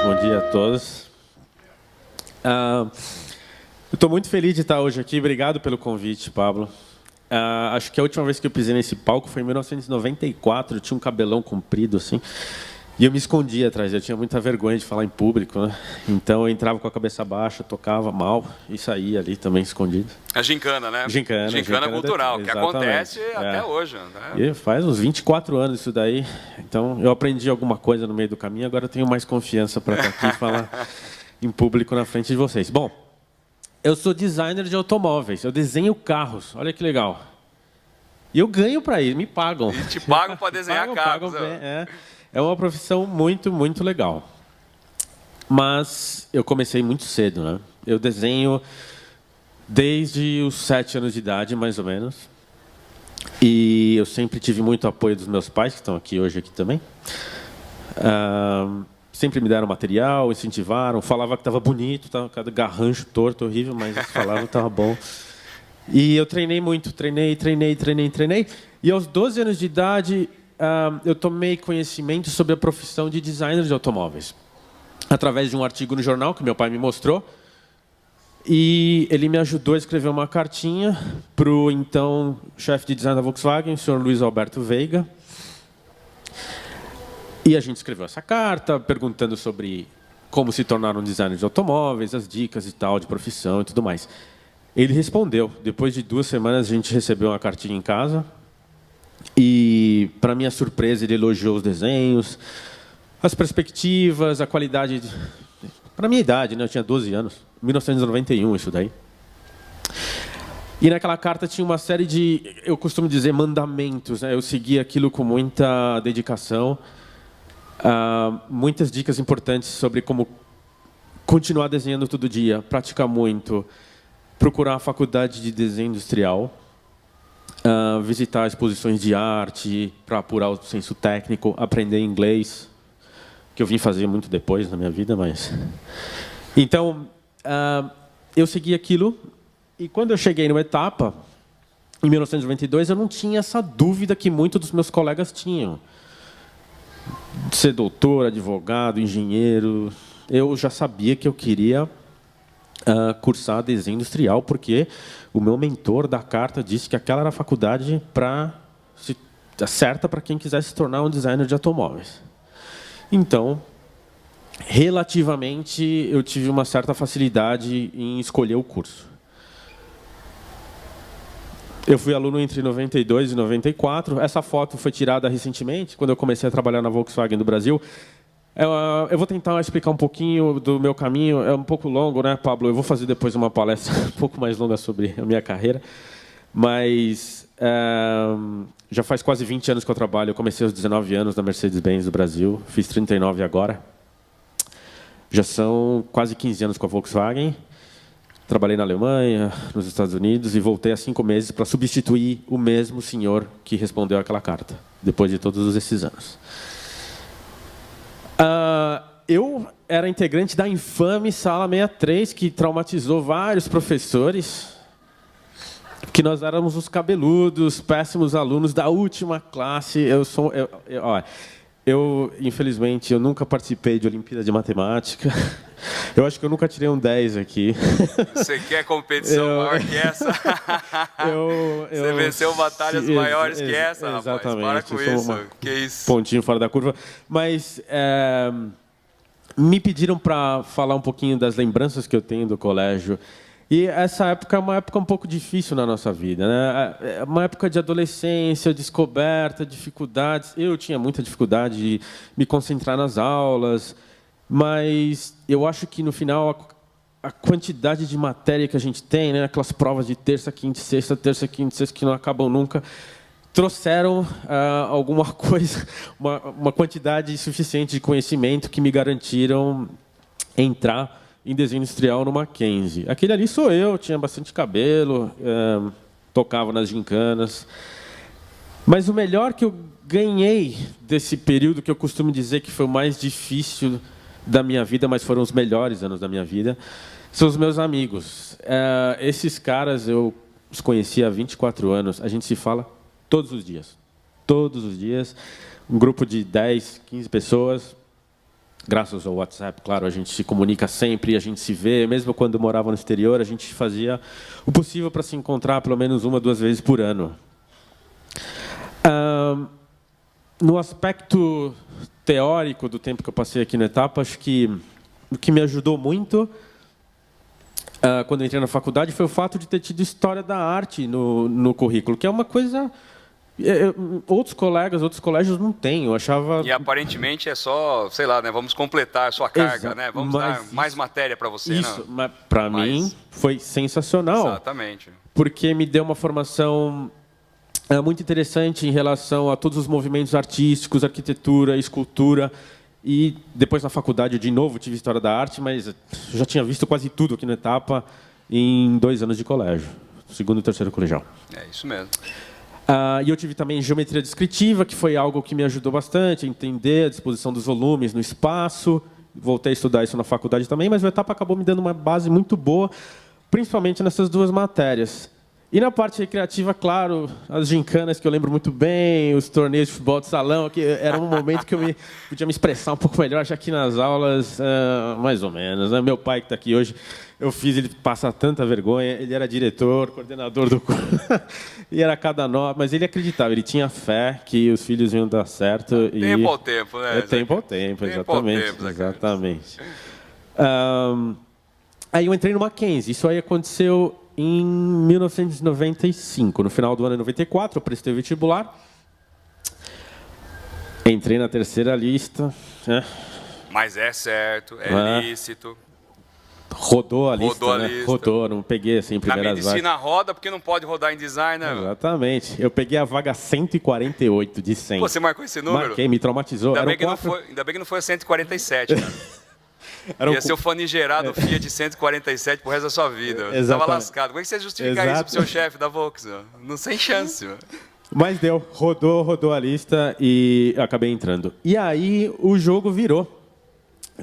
Bom dia a todos. Eu estou muito feliz de estar hoje aqui. Obrigado pelo convite, Pablo. Acho que a última vez que eu pisei nesse palco foi em 1994. Eu tinha um cabelão comprido, assim. E eu me escondia atrás. Eu tinha muita vergonha de falar em público, né? Então eu entrava com a cabeça baixa, tocava mal e saía ali também escondido. A gincana, né? Gincana cultural, que acontece até hoje. Né? E faz uns 24 anos isso daí. Então eu aprendi alguma coisa no meio do caminho. Agora eu tenho mais confiança para estar aqui e falar em público na frente de vocês. Bom, eu sou designer de automóveis. Eu desenho carros. Olha que legal. E eu ganho para isso, me pagam. E te pagam para desenhar carros. É uma profissão muito, muito legal. Mas eu comecei muito cedo, né? Eu desenho desde os 7 anos de idade, mais ou menos. E eu sempre tive muito apoio dos meus pais, que estão aqui hoje também. Sempre me deram material, incentivaram, falavam que estava bonito, estava cada garrancho torto, horrível, mas falavam que estava bom. E eu treinei muito, treinei. E aos 12 anos de idade, eu tomei conhecimento sobre a profissão de designer de automóveis, através de um artigo no jornal que meu pai me mostrou. E ele me ajudou a escrever uma cartinha para o então chefe de design da Volkswagen, o senhor Luiz Alberto Veiga. E a gente escreveu essa carta, perguntando sobre como se tornar um designer de automóveis, as dicas e tal, de profissão e tudo mais. Ele respondeu. Depois de 2 semanas, a gente recebeu uma cartinha em casa. E, para minha surpresa, ele elogiou os desenhos, as perspectivas, a qualidade. Para a minha idade, né? Eu tinha 12 anos. 1991, isso daí. E naquela carta tinha uma série de, eu costumo dizer, mandamentos, né? Eu segui aquilo com muita dedicação. Muitas dicas importantes sobre como continuar desenhando todo dia, praticar muito, procurar a faculdade de desenho industrial, visitar exposições de arte para apurar o senso técnico, aprender inglês, que eu vim fazer muito depois na minha vida, mas... Então, eu segui aquilo, e quando eu cheguei numa etapa, em 1992, eu não tinha essa dúvida que muitos dos meus colegas tinham. De ser doutor, advogado, engenheiro. Eu já sabia que eu queria cursar desenho industrial, porque o meu mentor da carta disse que aquela era a faculdade certa para quem quisesse se tornar um designer de automóveis. Então, relativamente, eu tive uma certa facilidade em escolher o curso. Eu fui aluno entre 92 e 94. Essa foto foi tirada recentemente, quando eu comecei a trabalhar na Volkswagen do Brasil. Eu vou tentar explicar um pouquinho do meu caminho. É um pouco longo, né, Pablo? Eu vou fazer depois uma palestra um pouco mais longa sobre a minha carreira. Mas já faz quase 20 anos que eu trabalho. Eu comecei aos 19 anos na Mercedes-Benz do Brasil. Fiz 39 agora. Já são quase 15 anos com a Volkswagen. Trabalhei na Alemanha, nos Estados Unidos, e voltei há 5 meses para substituir o mesmo senhor que respondeu aquela carta, depois de todos esses anos. Eu era integrante da infame Sala 63, que traumatizou vários professores, que nós éramos os cabeludos, péssimos alunos da última classe. Infelizmente, eu nunca participei de Olimpíada de Matemática. Eu acho que eu nunca tirei um 10 aqui. Você quer competição maior que essa? Você venceu batalhas maiores que essa, exatamente, rapaz. Para com isso. Que isso? Pontinho fora da curva. Mas me pediram para falar um pouquinho das lembranças que eu tenho do colégio. E essa época é uma época um pouco difícil na nossa vida, né? É uma época de adolescência, descoberta, dificuldades. Eu tinha muita dificuldade de me concentrar nas aulas, mas eu acho que, no final, a quantidade de matéria que a gente tem, né? Aquelas provas de terça, quinta e sexta, que não acabam nunca, trouxeram alguma coisa, uma quantidade suficiente de conhecimento que me garantiram entrar em desenho industrial no Mackenzie. Aquele ali sou eu, tinha bastante cabelo, tocava nas gincanas. Mas o melhor que eu ganhei desse período, que eu costumo dizer que foi o mais difícil da minha vida, mas foram os melhores anos da minha vida, são os meus amigos. Esses caras eu os conheci há 24 anos, a gente se fala todos os dias. Todos os dias. Um grupo de 10, 15 pessoas. graças ao WhatsApp, claro, a gente se comunica sempre, a gente se vê. Mesmo quando morava no exterior, a gente fazia o possível para se encontrar pelo menos 1 ou 2 vezes por ano. No aspecto teórico do tempo que eu passei aqui na Etapa, acho que o que me ajudou muito quando eu entrei na faculdade foi o fato de ter tido história da arte no currículo, que é uma coisa... outros colégios não têm. Eu achava... E aparentemente é só, sei lá, né? Vamos completar a sua carga, né? Vamos dar mais matéria para você. Isso, para mim, foi sensacional. Exatamente. Porque me deu uma formação muito interessante em relação a todos os movimentos artísticos, arquitetura, escultura. E depois na faculdade, de novo, tive História da Arte, mas eu já tinha visto quase tudo aqui na Etapa em 2 anos de colégio. 2º e 3º colegial. É isso mesmo. E eu tive também geometria descritiva, que foi algo que me ajudou bastante a entender a disposição dos volumes no espaço. Voltei a estudar isso na faculdade também, mas o Etapa acabou me dando uma base muito boa, principalmente nessas 2 matérias. E na parte recreativa, claro, as gincanas que eu lembro muito bem, os torneios de futebol de salão, que era um momento que eu podia me expressar um pouco melhor, já que nas aulas, mais ou menos. Né? Meu pai, que está aqui hoje, eu fiz ele passar tanta vergonha. Ele era diretor, coordenador do curso, e era cada nó, mas ele acreditava, ele tinha fé que os filhos iam dar certo. Tempo ao tempo, né? Tempo ao tempo, exatamente. Exatamente. Aí eu entrei no Mackenzie, isso aí aconteceu em 1995, no final do ano de 94, eu prestei o vestibular. Entrei na 3ª lista. Mas é certo, é lícito. Rodou a lista, né? Rodou, não peguei assim, primeiras vagas. Na medicina roda, porque não pode rodar em design, né? Exatamente. Eu peguei a vaga 148 de 100. Pô, você marcou esse número? Marquei, me traumatizou. Ainda bem que não foi a 147, cara. Ia ser o famigerado Fiat 147 pro resto da sua vida. Você estava lascado. Como é que você justifica isso pro seu chefe da Volks? Não sem chance. Mas deu. Rodou a lista e eu acabei entrando. E aí o jogo virou.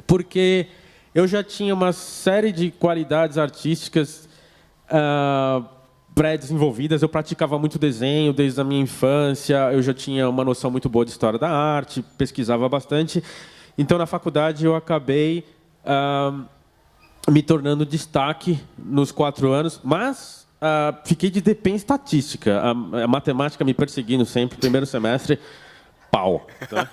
Porque eu já tinha uma série de qualidades artísticas pré-desenvolvidas. Eu praticava muito desenho desde a minha infância. Eu já tinha uma noção muito boa de história da arte. Pesquisava bastante. Então, na faculdade, eu acabei me tornando destaque nos 4 anos, mas fiquei de DP em estatística. A matemática me perseguindo sempre. Primeiro semestre, pau. Então,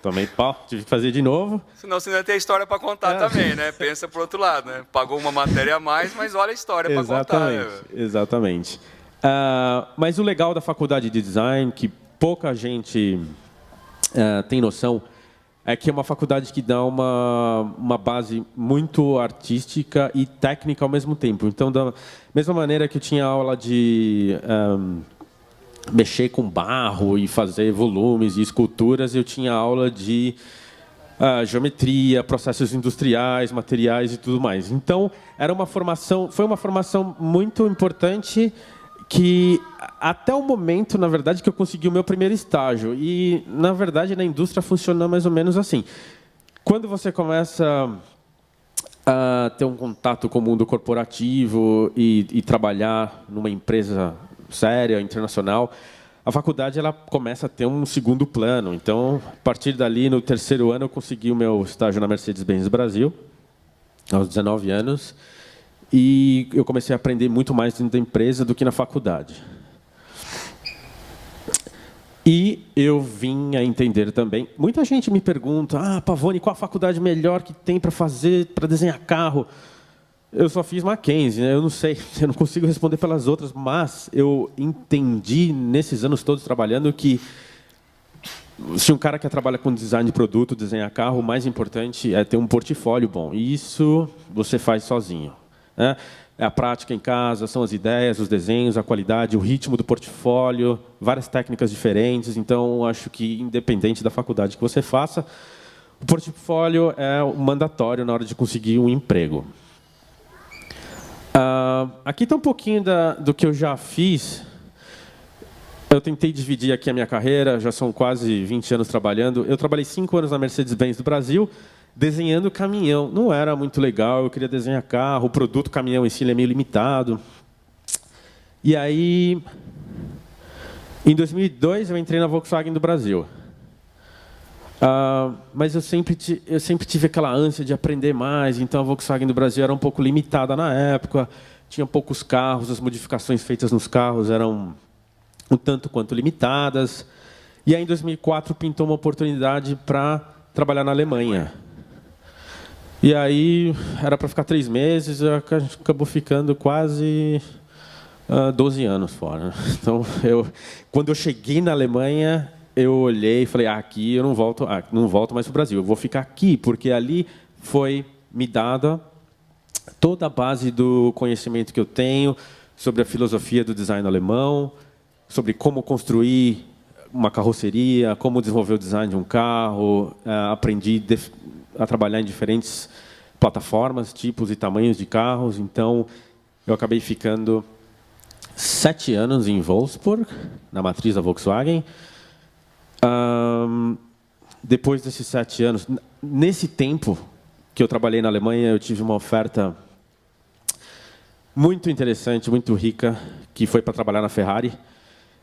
tomei pau, tive que fazer de novo. Senão você não ia ter história para contar também, né? Pensa pro outro lado, né? Pagou uma matéria a mais, mas olha a história para contar. Né? Exatamente. Mas o legal da faculdade de design, que pouca gente tem noção, é que é uma faculdade que dá uma base muito artística e técnica ao mesmo tempo. Então, da mesma maneira que eu tinha aula de mexer com barro e fazer volumes e esculturas, eu tinha aula de geometria, processos industriais, materiais e tudo mais. Então, foi uma formação muito importante que até o momento, na verdade, que eu consegui o meu primeiro estágio. E, na verdade, na indústria funciona mais ou menos assim. Quando você começa a ter um contato com o mundo corporativo e trabalhar numa empresa séria, internacional, a faculdade ela começa a ter um segundo plano. Então, a partir dali, no 3º ano, eu consegui o meu estágio na Mercedes-Benz Brasil, aos 19 anos. E eu comecei a aprender muito mais dentro da empresa do que na faculdade. E eu vim a entender também... Muita gente me pergunta, Pavone, qual a faculdade melhor que tem para fazer, para desenhar carro? Eu só fiz Mackenzie, né? Eu não sei, eu não consigo responder pelas outras, mas eu entendi, nesses anos todos trabalhando, que se um cara que trabalha com design de produto, desenhar carro, o mais importante é ter um portfólio bom. E isso você faz sozinho. É a prática em casa, são as ideias, os desenhos, a qualidade, o ritmo do portfólio, várias técnicas diferentes. Então, acho que, independente da faculdade que você faça, o portfólio é mandatório na hora de conseguir um emprego. Aqui está um pouquinho do que eu já fiz. Eu tentei dividir aqui a minha carreira, já são quase 20 anos trabalhando. Eu trabalhei 5 anos na Mercedes-Benz do Brasil, desenhando caminhão. Não era muito legal, eu queria desenhar carro, o produto caminhão em si é meio limitado. E aí, em 2002, eu entrei na Volkswagen do Brasil. Mas eu sempre tive aquela ânsia de aprender mais, então a Volkswagen do Brasil era um pouco limitada na época, tinha poucos carros, as modificações feitas nos carros eram um tanto quanto limitadas. E aí, em 2004, pintou uma oportunidade para trabalhar na Alemanha. E aí, era para ficar 3 meses, a gente acabou ficando quase 12 anos fora. Então, quando eu cheguei na Alemanha, eu olhei e falei, aqui eu não volto mais para o Brasil, eu vou ficar aqui, porque ali foi me dada toda a base do conhecimento que eu tenho sobre a filosofia do design alemão, sobre como construir uma carroceria, como desenvolver o design de um carro. Aprendi a trabalhar em diferentes plataformas, tipos e tamanhos de carros. Então, eu acabei ficando 7 anos em Wolfsburg, na matriz da Volkswagen. Depois desses 7 anos, nesse tempo que eu trabalhei na Alemanha, eu tive uma oferta muito interessante, muito rica, que foi para trabalhar na Ferrari.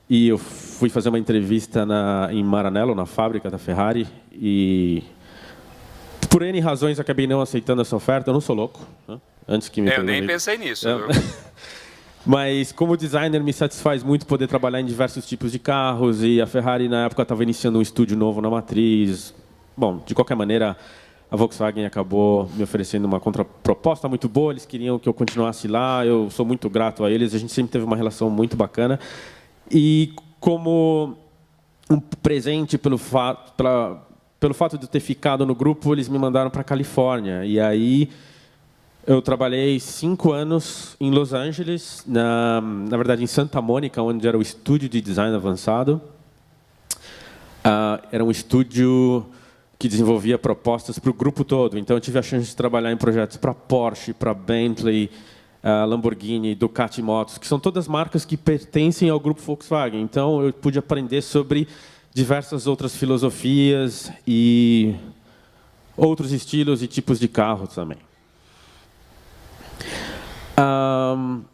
E eu fui fazer uma entrevista em Maranello, na fábrica da Ferrari, e por N razões acabei não aceitando essa oferta. Eu não sou louco, né? Antes que me eu nem pensei nisso. Mas como designer me satisfaz muito poder trabalhar em diversos tipos de carros, e a Ferrari na época estava iniciando um estúdio novo na matriz. Bom, de qualquer maneira, a Volkswagen acabou me oferecendo uma contraproposta muito boa. Eles queriam que eu continuasse lá. Eu sou muito grato a eles. A gente sempre teve uma relação muito bacana. E como um presente pelo fato de eu ter ficado no grupo, eles me mandaram para a Califórnia. E aí eu trabalhei 5 anos em Los Angeles, na verdade em Santa Mônica, onde era o estúdio de design avançado. Era um estúdio que desenvolvia propostas para o grupo todo. Então eu tive a chance de trabalhar em projetos para Porsche, para Bentley, Lamborghini, Ducati Motos, que são todas marcas que pertencem ao grupo Volkswagen. Então, eu pude aprender sobre diversas outras filosofias e outros estilos e tipos de carros também.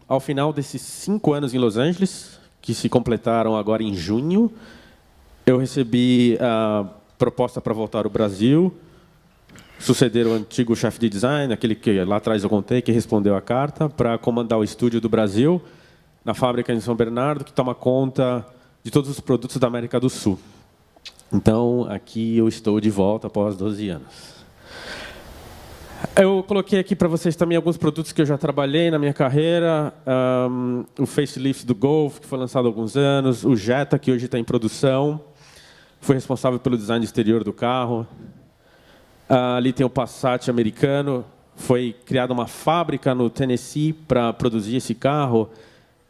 Ao final desses 5 anos em Los Angeles, que se completaram agora em junho, eu recebi a proposta para voltar ao Brasil, suceder o antigo chefe de design, aquele que lá atrás eu contei, que respondeu a carta, para comandar o estúdio do Brasil, na fábrica em São Bernardo, que toma conta de todos os produtos da América do Sul. Então, aqui eu estou de volta após 12 anos. Eu coloquei aqui para vocês também alguns produtos que eu já trabalhei na minha carreira. O facelift do Golf, que foi lançado há alguns anos. O Jetta, que hoje está em produção. Foi responsável pelo design exterior do carro. Ali tem o Passat americano. Foi criada uma fábrica no Tennessee para produzir esse carro.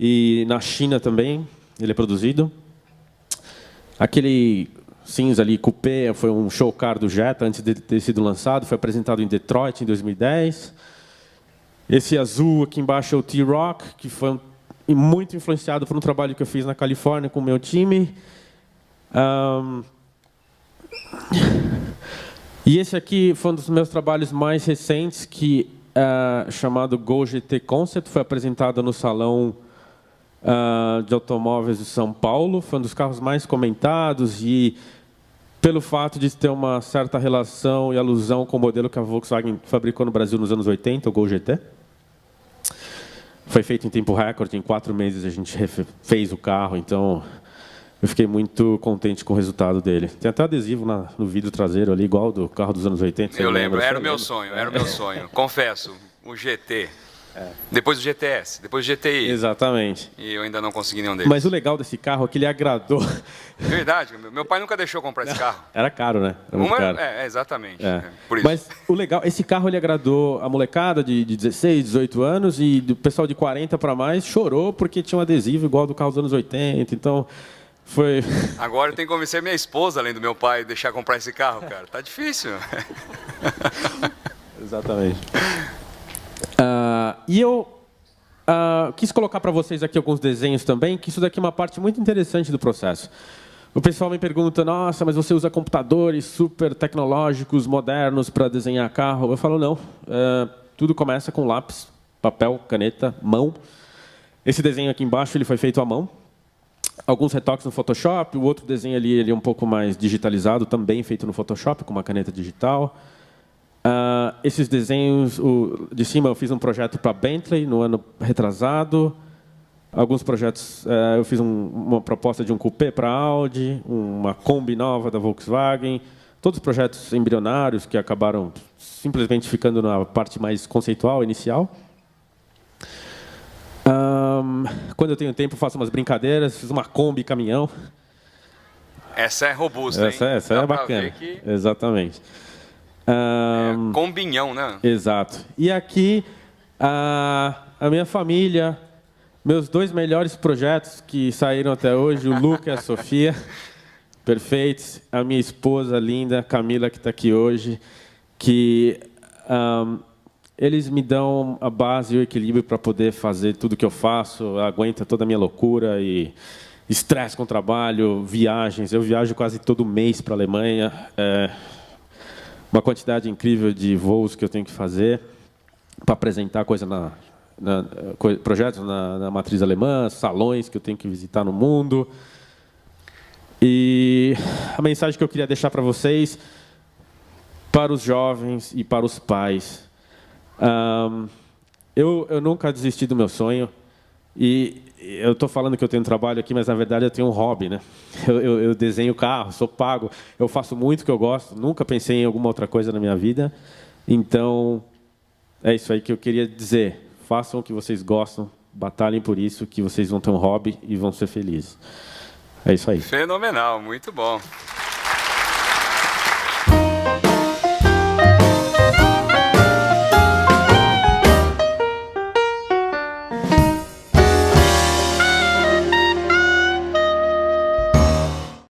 E na China também ele é produzido. Aquele cinza ali, coupé, foi um show car do Jetta antes de ter sido lançado. Foi apresentado em Detroit em 2010. Esse azul aqui embaixo é o T-Roc, que foi muito influenciado por um trabalho que eu fiz na Califórnia com o meu time. E esse aqui foi um dos meus trabalhos mais recentes, que é chamado Gol GT Concept. Foi apresentado no Salão de Automóveis de São Paulo. Foi um dos carros mais comentados e pelo fato de ter uma certa relação e alusão com o modelo que a Volkswagen fabricou no Brasil nos anos 80, o Gol GT. Foi feito em tempo recorde, em 4 meses a gente fez o carro, então eu fiquei muito contente com o resultado dele. Tem até adesivo no vidro traseiro ali, igual do carro dos anos 80. Eu lembro, era o meu sonho, confesso, o GT. Depois o GTS, depois o GTI. Exatamente. E eu ainda não consegui nenhum deles. Mas o legal desse carro é que ele agradou. Verdade, meu pai nunca deixou comprar esse carro. Era caro, né? Era muito caro. Exatamente. Por isso. Mas o legal, esse carro ele agradou a molecada de 16, 18 anos e o pessoal de 40 para mais chorou porque tinha um adesivo igual do carro dos anos 80. Então, foi... Agora eu tenho que convencer minha esposa, além do meu pai, deixar comprar esse carro, cara. Tá difícil. Exatamente. E eu quis colocar para vocês aqui alguns desenhos também, que isso daqui é uma parte muito interessante do processo. O pessoal me pergunta, nossa, mas você usa computadores super tecnológicos, modernos para desenhar carro? Eu falo, não. Tudo começa com lápis, papel, caneta, mão. Esse desenho aqui embaixo ele foi feito à mão. alguns retoques no Photoshop, o outro desenho ali ele é um pouco mais digitalizado, também feito no Photoshop, com uma caneta digital. Esses desenhos, de cima eu fiz um projeto para Bentley no ano retrasado. Alguns projetos, eu fiz uma proposta de um coupé para Audi, uma Kombi nova da Volkswagen. Todos os projetos embrionários que acabaram simplesmente ficando na parte mais conceitual, inicial. Quando eu tenho tempo, faço umas brincadeiras. Fiz uma Kombi caminhão. Essa é robusta, hein? Essa é bacana. Que... Exatamente. Combinhão, né? Exato. E aqui, a minha família, meus 2 melhores projetos que saíram até hoje, o Luca e a Sofia, perfeitos. A minha esposa linda, Camila, que está aqui hoje, que eles me dão a base e o equilíbrio para poder fazer tudo que eu faço, aguenta toda a minha loucura e estresse com o trabalho, viagens. Eu viajo quase todo mês para a Alemanha. Uma quantidade incrível de voos que eu tenho que fazer para apresentar projetos na matriz alemã, salões que eu tenho que visitar no mundo. E a mensagem que eu queria deixar para vocês, para os jovens e para os pais. Eu nunca desisti do meu sonho. E eu estou falando que eu tenho um trabalho aqui, mas na verdade eu tenho um hobby, né? Eu desenho carro, sou pago, eu faço muito o que eu gosto, nunca pensei em alguma outra coisa na minha vida. Então, é isso aí que eu queria dizer. Façam o que vocês gostam, batalhem por isso, que vocês vão ter um hobby e vão ser felizes. É isso aí. Fenomenal, muito bom.